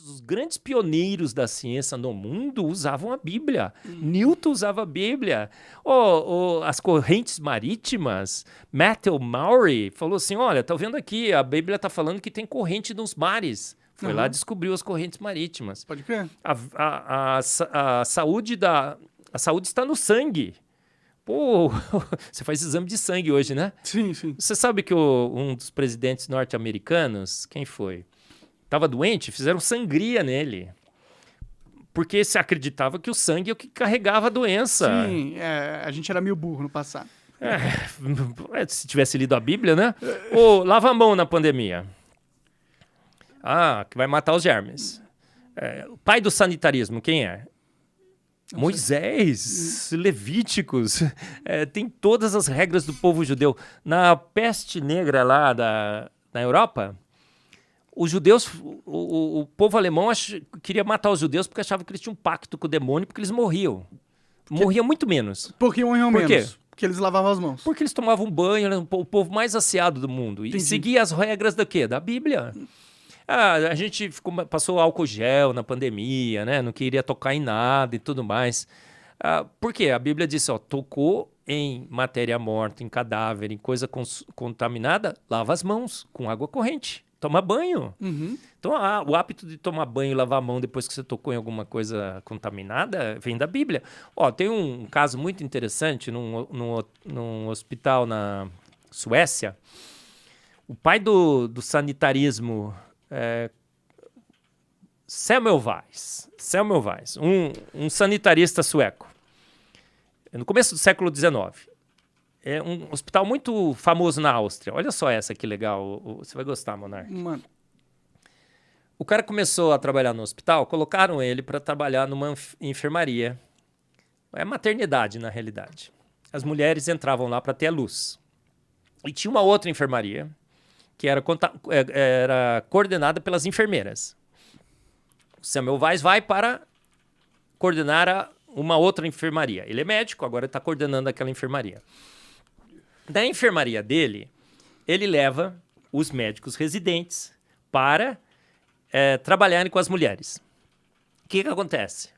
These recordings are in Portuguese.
os grandes pioneiros da ciência no mundo usavam a Bíblia. Newton usava a Bíblia. As correntes marítimas, Matthew Maury falou assim, olha, tá vendo aqui, a Bíblia está falando que tem corrente nos mares. Foi lá e descobriu as correntes marítimas. Pode crer. A saúde está no sangue. Pô, você faz exame de sangue hoje, né? Sim, sim. Você sabe que um dos presidentes norte-americanos, quem foi? Estava doente, fizeram sangria nele. Porque se acreditava que o sangue é o que carregava a doença. Sim, a gente era meio burro no passado. Se tivesse lido a Bíblia, né? Lava a mão na pandemia. Que vai matar os germes. O pai do sanitarismo, quem é? Moisés, Levíticos, tem todas as regras do povo judeu. Na peste negra lá na Europa, os judeus, o povo alemão queria matar os judeus porque achava que eles tinham um pacto com o demônio, porque eles morriam. Morriam muito menos. Porque morriam Por menos. quê? Porque eles lavavam as mãos. Porque eles tomavam banho, eram o povo mais asseado do mundo. E seguia as regras da quê? Da Bíblia. A gente passou álcool gel na pandemia, né? Não queria tocar em nada e tudo mais. Por quê? A Bíblia disse, tocou em matéria morta, em cadáver, em coisa contaminada, lava as mãos com água corrente. Toma banho. Uhum. Então, o hábito de tomar banho e lavar a mão depois que você tocou em alguma coisa contaminada vem da Bíblia. Tem um caso muito interessante num hospital na Suécia. O pai do sanitarismo, Samuel Weiss, um sanitarista sueco, no começo do século XIX. É um hospital muito famoso na Áustria. Olha só essa que legal. Você vai gostar, Monark. Mano. O cara começou a trabalhar no hospital, colocaram ele para trabalhar numa enfermaria. É maternidade, na realidade. As mulheres entravam lá para ter a luz. E tinha uma outra enfermaria que era coordenada pelas enfermeiras. O Samuel Weiss vai para coordenar uma outra enfermaria. Ele é médico, agora está coordenando aquela enfermaria. Da enfermaria dele, ele leva os médicos residentes para trabalharem com as mulheres. O que acontece?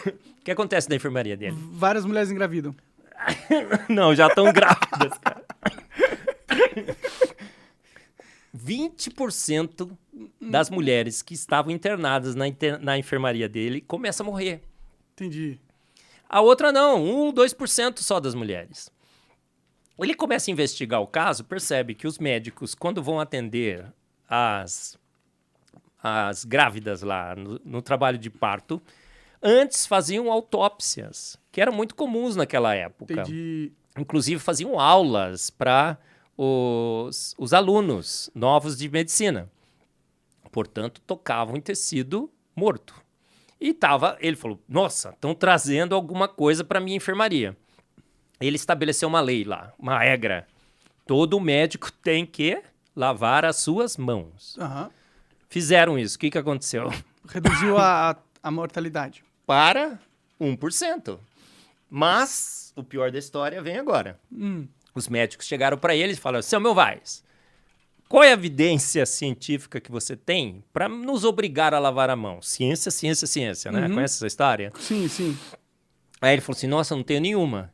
O que acontece na enfermaria dele? Várias mulheres engravidam. Não, já estão grávidas, cara. 20% das mulheres que estavam internadas na enfermaria dele começam a morrer. Entendi. A outra não, 2% só das mulheres. Ele começa a investigar o caso, percebe que os médicos, quando vão atender as grávidas lá no trabalho de parto, antes faziam autópsias, que eram muito comuns naquela época. Entendi. Inclusive faziam aulas para os alunos novos de medicina. Portanto, tocavam em tecido morto. E ele falou, nossa, estão trazendo alguma coisa para a minha enfermaria. Ele estabeleceu uma lei lá, uma regra. Todo médico tem que lavar as suas mãos. Uhum. Fizeram isso. O que aconteceu? Reduziu a mortalidade. Para 1%. Mas o pior da história vem agora. Os médicos chegaram para ele e falaram, Samuel Weiss, qual é a evidência científica que você tem para nos obrigar a lavar a mão? Ciência, ciência, ciência, né? Conhece essa história? Sim, sim. Aí ele falou assim, nossa, não tenho nenhuma.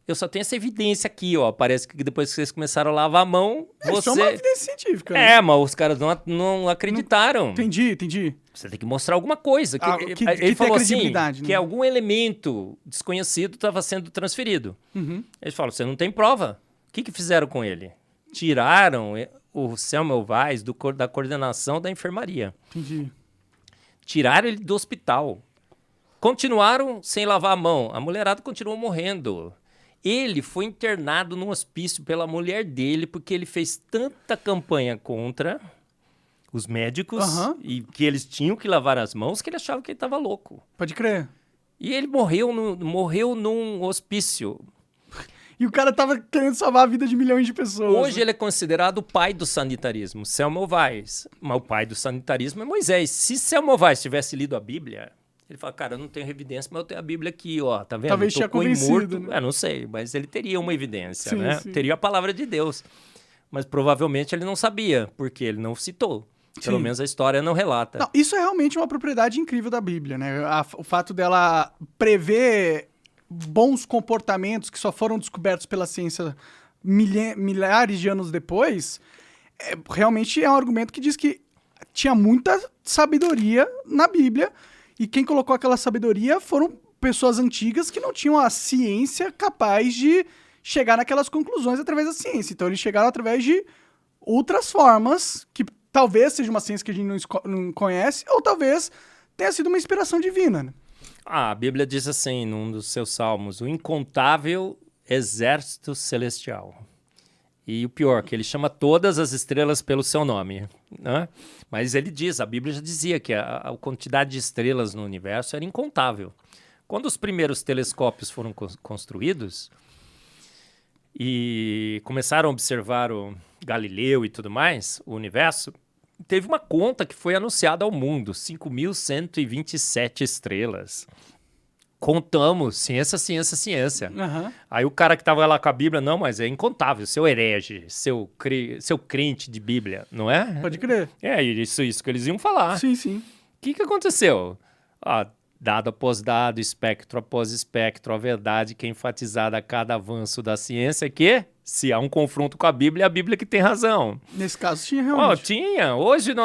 Eu só tenho essa evidência aqui, ó. Parece que depois que vocês começaram a lavar a mão, Isso é uma evidência científica. Né? Mas os caras não acreditaram. Entendi. Você tem que mostrar alguma coisa. Ele falou assim, né? que algum elemento desconhecido estava sendo transferido. Ele falou, você não tem prova. O que fizeram com ele? Tiraram o Samuel Weiss da coordenação da enfermaria. Entendi. Tiraram ele do hospital. Continuaram sem lavar a mão. A mulherada continuou morrendo. Ele foi internado num hospício pela mulher dele porque ele fez tanta campanha contra os médicos e que eles tinham que lavar as mãos que ele achava que ele estava louco. Pode crer. E ele morreu num hospício. E o cara tava querendo salvar a vida de milhões de pessoas. Hoje ele é considerado o pai do sanitarismo, Samuel Weiss. Mas o pai do sanitarismo é Moisés. Se Samuel Weiss tivesse lido a Bíblia... Ele fala, cara, eu não tenho evidência, mas eu tenho a Bíblia aqui, ó, tá vendo? Talvez tinha convencido, né? Não sei, mas ele teria uma evidência, sim, né? Sim. Teria a palavra de Deus. Mas provavelmente ele não sabia, porque ele não citou. Pelo Sim. menos a história não relata. Não, isso é realmente uma propriedade incrível da Bíblia, né? O fato dela prever bons comportamentos que só foram descobertos pela ciência milhares de anos depois, realmente é um argumento que diz que tinha muita sabedoria na Bíblia, e quem colocou aquela sabedoria foram pessoas antigas que não tinham a ciência capaz de chegar naquelas conclusões através da ciência. Então eles chegaram através de outras formas, que talvez seja uma ciência que a gente não conhece, ou talvez tenha sido uma inspiração divina, né? A Bíblia diz assim, num dos seus salmos, o incontável exército celestial. E o pior, que ele chama todas as estrelas pelo seu nome, né? Mas ele diz, a Bíblia já dizia que a quantidade de estrelas no universo era incontável. Quando os primeiros telescópios foram construídos e começaram a observar o Galileu e tudo mais, o universo, teve uma conta que foi anunciada ao mundo, 5.127 estrelas. Contamos, ciência, ciência, ciência. Uhum. Aí o cara que tava lá com a Bíblia, não, mas é incontável, seu herege, seu crente de Bíblia, não é? Pode crer. É isso que eles iam falar. Sim, sim. O que aconteceu? Dado após dado, espectro após espectro, a verdade que é enfatizada a cada avanço da ciência é que, se há um confronto com a Bíblia, é a Bíblia que tem razão. Nesse caso tinha realmente. Tinha. Hoje,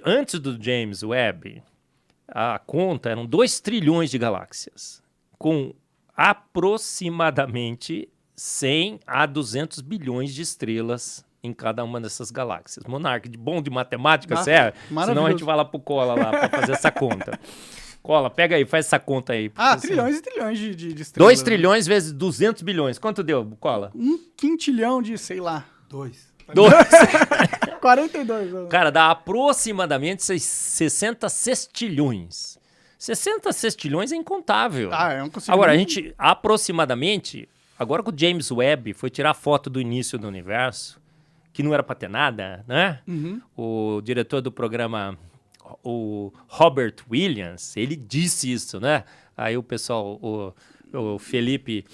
antes do James Webb, a conta eram 2 trilhões de galáxias, com aproximadamente 100 a 200 bilhões de estrelas em cada uma dessas galáxias. Monarca, bom de matemática, sério? Senão a gente vai lá pro Cola lá para fazer essa conta. Cola, pega aí, faz essa conta aí. Trilhões e trilhões de estrelas. 2 trilhões vezes 200 bilhões. Quanto deu, Cola? 1 quintilhão de, sei lá. 2. 42. Cara, dá aproximadamente 60 sextilhões. 60 sextilhões é incontável. Eu não consigo. Agora, a gente, aproximadamente, agora que o James Webb foi tirar foto do início do universo, que não era pra ter nada, né? Uhum. O diretor do programa, o Robert Williams, ele disse isso, né? Aí o pessoal, o Felipe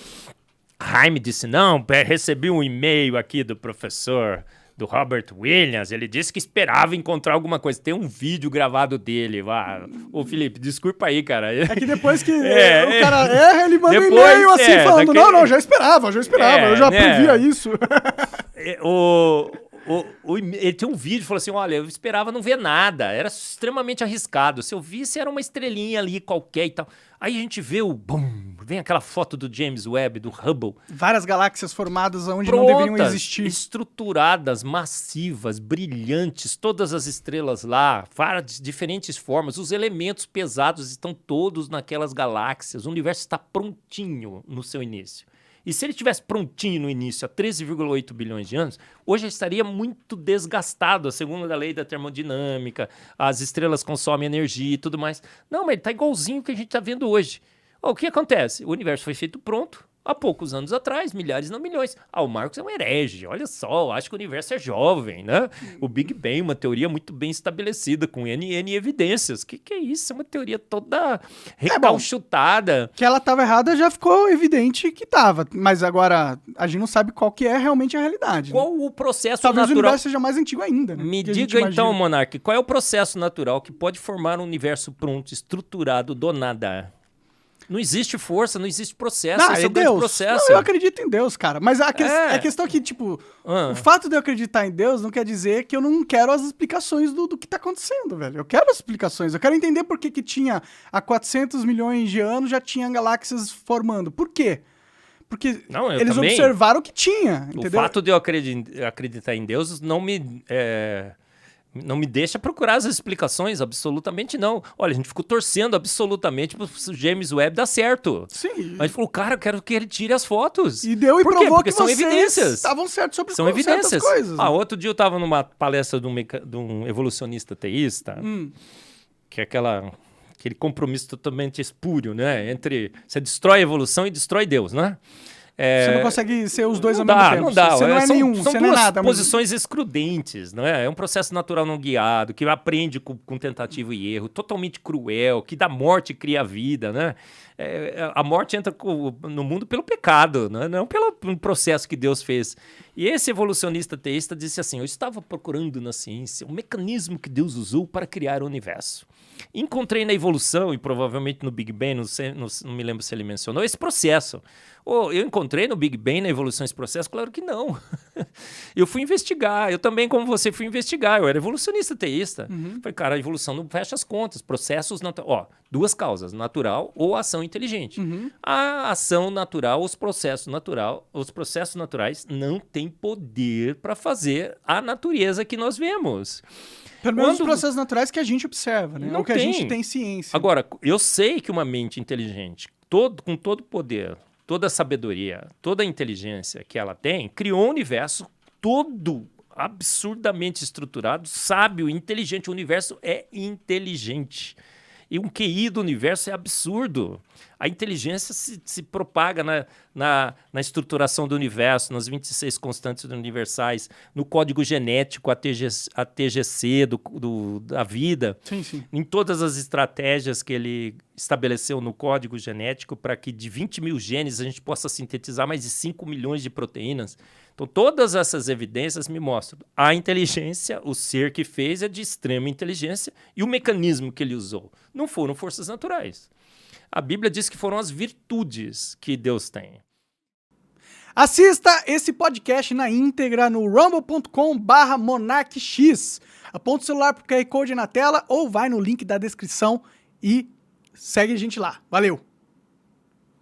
Jaime disse, não, recebi um e-mail aqui do professor, do Robert Williams, ele disse que esperava encontrar alguma coisa. Tem um vídeo gravado dele lá. Ô, Felipe, desculpa aí, cara. É que depois que o cara erra, ele manda um e-mail assim, falando, não, já esperava, eu já previa isso. Ele tem um vídeo e falou assim, olha, eu esperava não ver nada, era extremamente arriscado. Se eu visse, era uma estrelinha ali qualquer e tal. Aí a gente vê vem aquela foto do James Webb, do Hubble. Várias galáxias formadas onde não deveriam existir. Estruturadas, massivas, brilhantes, todas as estrelas lá, várias diferentes formas. Os elementos pesados estão todos naquelas galáxias. O universo está prontinho no seu início. E se ele tivesse prontinho no início, há 13,8 bilhões de anos, hoje estaria muito desgastado, segundo a lei da termodinâmica, as estrelas consomem energia e tudo mais. Não, mas ele está igualzinho o que a gente está vendo hoje. O que acontece? O universo foi feito pronto há poucos anos atrás, milhares, não milhões. O Marcos é um herege, olha só, acho que o universo é jovem, né? O Big Bang, uma teoria muito bem estabelecida, com N evidências. Que é isso? É uma teoria toda recalchutada. Que ela estava errada já ficou evidente que estava, mas agora a gente não sabe qual que é realmente a realidade. Qual o processo Talvez natural... o universo seja mais antigo ainda, né? Me diga então, Monark, qual é o processo natural que pode formar um universo pronto, estruturado do nada? Não existe força, não existe processo. Esse é o grande processo. Não, eu acredito em Deus, cara. Mas a questão é que, tipo, o fato de eu acreditar em Deus não quer dizer que eu não quero as explicações do que tá acontecendo, velho. Eu quero as explicações. Eu quero entender por que tinha, há 400 milhões de anos, já tinha galáxias formando. Por quê? Porque eles observaram que tinha, entendeu? O fato de eu acreditar em Deus não me deixa procurar as explicações, absolutamente não. Olha, a gente ficou torcendo absolutamente pro James Webb dar certo. Sim. Mas a gente falou, cara, eu quero que ele tire as fotos. E deu e Por quê? provou Porque que são vocês evidências. estavam certos sobre São evidências. certas coisas. Outro dia eu tava numa palestra de um evolucionista teísta, que é aquele compromisso totalmente espúrio, né? Entre você destrói a evolução e destrói Deus, né? Você não consegue ser os dois ao mesmo tempo. Não dá. Você não é nenhum, são você não é duas nada. posições excludentes, não é? É um processo natural não guiado, que aprende com tentativa e erro, totalmente cruel, que da morte cria a vida, né? A morte entra no mundo pelo pecado, não pelo processo que Deus fez. E esse evolucionista teísta disse assim, eu estava procurando na ciência o mecanismo que Deus usou para criar o universo. Encontrei na evolução, e provavelmente no Big Bang, não me lembro se ele mencionou, esse processo. Eu encontrei no Big Bang, na evolução, esse processo? Claro que não. Eu fui investigar, eu também, como você, fui investigar. Eu era evolucionista teísta. Falei, cara, a evolução não fecha as contas. Processos naturais. Duas causas, natural ou ação inteligente. A ação natural, os processos naturais não têm poder para fazer a natureza que nós vemos. Pelo menos os processos naturais que a gente observa, né? Não o que a gente tem ciência. Agora, eu sei que uma mente inteligente, com todo o poder, toda a sabedoria, toda a inteligência que ela tem, criou um universo todo absurdamente estruturado, sábio, inteligente. O universo é inteligente. E um QI do universo é absurdo. A inteligência se propaga na estruturação do universo, nas 26 constantes universais, no código genético, a TGC da vida, Sim. em todas as estratégias que ele estabeleceu no código genético para que de 20 mil genes a gente possa sintetizar mais de 5 milhões de proteínas. Então, todas essas evidências me mostram a inteligência, o ser que fez é de extrema inteligência e o mecanismo que ele usou. Não foram forças naturais. A Bíblia diz que foram as virtudes que Deus tem. Assista esse podcast na íntegra no rumble.com/monarquix. Aponta o celular pro QR Code na tela ou vai no link da descrição e segue a gente lá. Valeu!